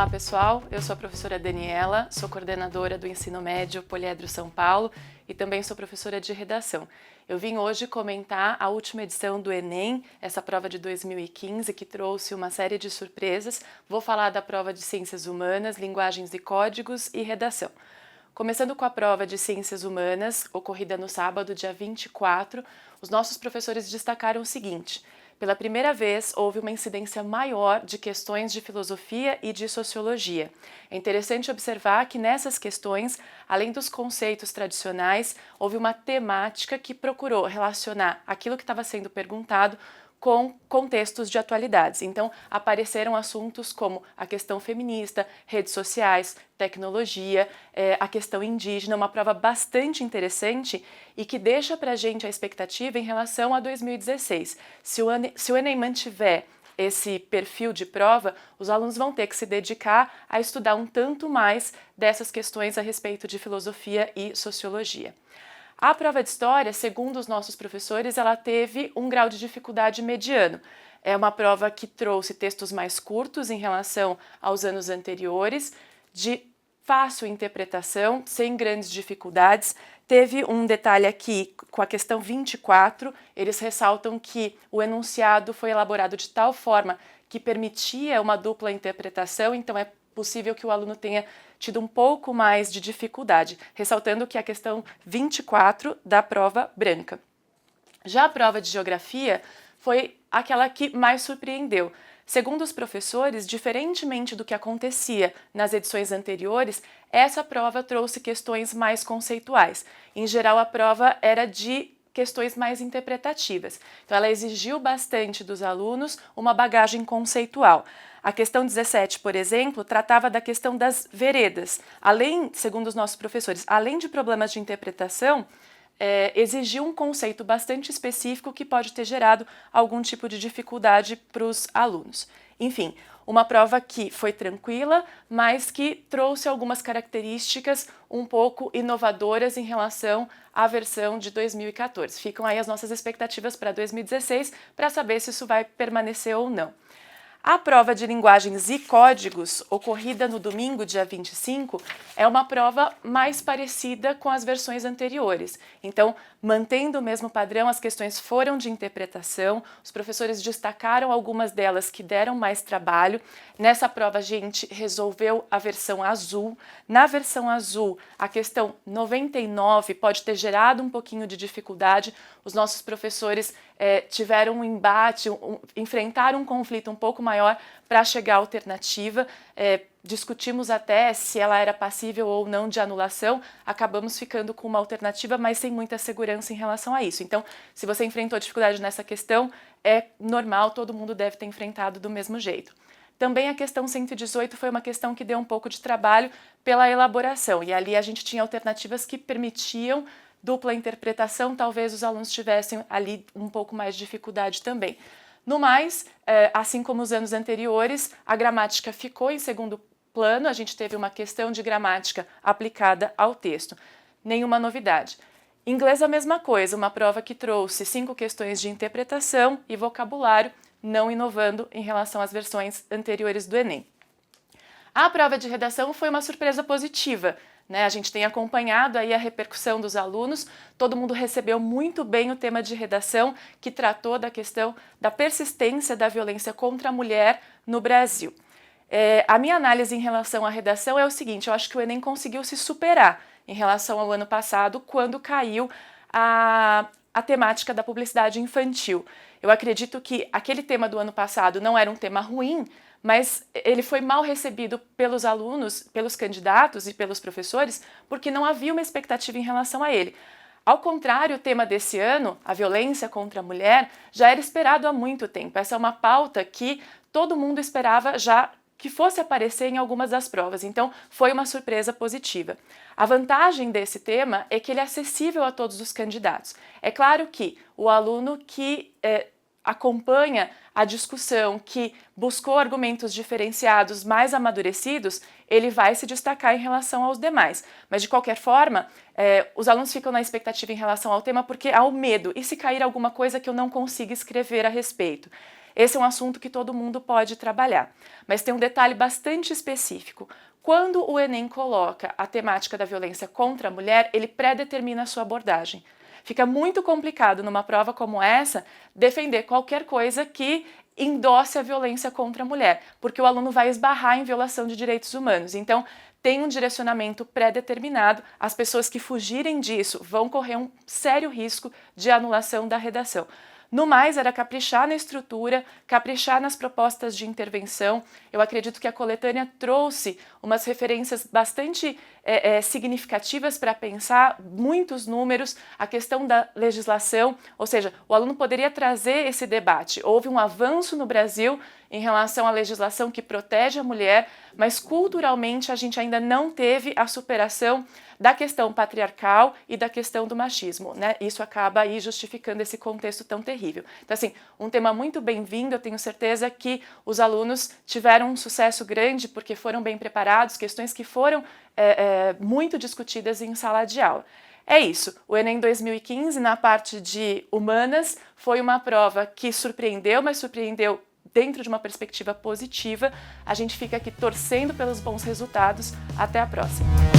Olá pessoal, eu sou a professora Daniela, sou coordenadora do Ensino Médio Poliedro São Paulo e também sou professora de redação. Eu vim hoje comentar a última edição do Enem, essa prova de 2015 que trouxe uma série de surpresas. Vou falar da prova de Ciências Humanas, Linguagens e Códigos e Redação. Começando com a prova de Ciências Humanas, ocorrida no sábado, dia 24, os nossos professores destacaram o seguinte: pela primeira vez, houve uma incidência maior de questões de filosofia e de sociologia. É interessante observar que nessas questões, além dos conceitos tradicionais, houve uma temática que procurou relacionar aquilo que estava sendo perguntado com contextos de atualidades. Então, apareceram assuntos como a questão feminista, redes sociais, tecnologia, a questão indígena, uma prova bastante interessante e que deixa para a gente a expectativa em relação a 2016. Se o Enem mantiver esse perfil de prova, os alunos vão ter que se dedicar a estudar um tanto mais dessas questões a respeito de filosofia e sociologia. A prova de História, segundo os nossos professores, ela teve um grau de dificuldade mediano. É uma prova que trouxe textos mais curtos em relação aos anos anteriores, de fácil interpretação, sem grandes dificuldades. Teve um detalhe aqui com a questão 24, eles ressaltam que o enunciado foi elaborado de tal forma que permitia uma dupla interpretação, então é possível que o aluno tenha tido um pouco mais de dificuldade, ressaltando que a questão 24 da prova branca. Já a prova de Geografia foi aquela que mais surpreendeu. Segundo os professores, diferentemente do que acontecia nas edições anteriores, essa prova trouxe questões mais conceituais. Em geral, a prova era de questões mais interpretativas. Então, ela exigiu bastante dos alunos uma bagagem conceitual. A questão 17, por exemplo, tratava da questão das veredas. Além, segundo os nossos professores, além de problemas de interpretação, exigiu um conceito bastante específico que pode ter gerado algum tipo de dificuldade para os alunos. Enfim, uma prova que foi tranquila, mas que trouxe algumas características um pouco inovadoras em relação à versão de 2014. Ficam aí as nossas expectativas para 2016 para saber se isso vai permanecer ou não. A prova de Linguagens e Códigos, ocorrida no domingo, dia 25, é uma prova mais parecida com as versões anteriores. Então, mantendo o mesmo padrão, as questões foram de interpretação, os professores destacaram algumas delas que deram mais trabalho. Nessa prova, a gente resolveu a versão azul. Na versão azul, a questão 99 pode ter gerado um pouquinho de dificuldade. Os nossos professores tiveram um embate, enfrentaram um conflito um pouco maior para chegar à alternativa. Discutimos até se ela era passível ou não de anulação, acabamos ficando com uma alternativa, mas sem muita segurança em relação a isso. Então, se você enfrentou dificuldade nessa questão, é normal, todo mundo deve ter enfrentado do mesmo jeito. Também a questão 118 foi uma questão que deu um pouco de trabalho pela elaboração, e ali a gente tinha alternativas que permitiam dupla interpretação, talvez os alunos tivessem ali um pouco mais de dificuldade também. No mais, assim como os anos anteriores, a gramática ficou em segundo plano, a gente teve uma questão de gramática aplicada ao texto. Nenhuma novidade. Inglês a mesma coisa, uma prova que trouxe 5 questões de interpretação e vocabulário, não inovando em relação às versões anteriores do Enem. A prova de redação foi uma surpresa positiva. A gente tem acompanhado aí a repercussão dos alunos, todo mundo recebeu muito bem o tema de redação, que tratou da questão da persistência da violência contra a mulher no Brasil. A minha análise em relação à redação é o seguinte: eu acho que o Enem conseguiu se superar em relação ao ano passado, quando caiu a temática da publicidade infantil. Eu acredito que aquele tema do ano passado não era um tema ruim, mas ele foi mal recebido pelos alunos, pelos candidatos e pelos professores, porque não havia uma expectativa em relação a ele. Ao contrário, o tema desse ano, a violência contra a mulher, já era esperado há muito tempo. Essa é uma pauta que todo mundo esperava já que fosse aparecer em algumas das provas, então foi uma surpresa positiva. A vantagem desse tema é que ele é acessível a todos os candidatos. É claro que o aluno que acompanha a discussão, que buscou argumentos diferenciados mais amadurecidos, ele vai se destacar em relação aos demais. Mas, de qualquer forma, os alunos ficam na expectativa em relação ao tema porque há o medo. E se cair alguma coisa que eu não consiga escrever a respeito? esse é um assunto que todo mundo pode trabalhar. Mas tem um detalhe bastante específico. Quando o Enem coloca a temática da violência contra a mulher, ele pré-determina a sua abordagem. Fica muito complicado numa prova como essa defender qualquer coisa que endosse a violência contra a mulher, porque o aluno vai esbarrar em violação de direitos humanos. Então, tem um direcionamento pré-determinado, as pessoas que fugirem disso vão correr um sério risco de anulação da redação. No mais, era caprichar na estrutura, caprichar nas propostas de intervenção. Eu acredito que a coletânea trouxe umas referências bastante significativas para pensar, muitos números, a questão da legislação, ou seja, o aluno poderia trazer esse debate. Houve um avanço no Brasil em relação à legislação que protege a mulher, mas culturalmente a gente ainda não teve a superação da questão patriarcal e da questão do machismo, né? Isso acaba aí justificando esse contexto tão terrível. Então, assim, um tema muito bem-vindo, eu tenho certeza que os alunos tiveram um sucesso grande porque foram bem preparados, questões que foram muito discutidas em sala de aula. É isso, o Enem 2015, na parte de humanas, foi uma prova que surpreendeu, mas surpreendeu dentro de uma perspectiva positiva. A gente fica aqui torcendo pelos bons resultados. Até a próxima!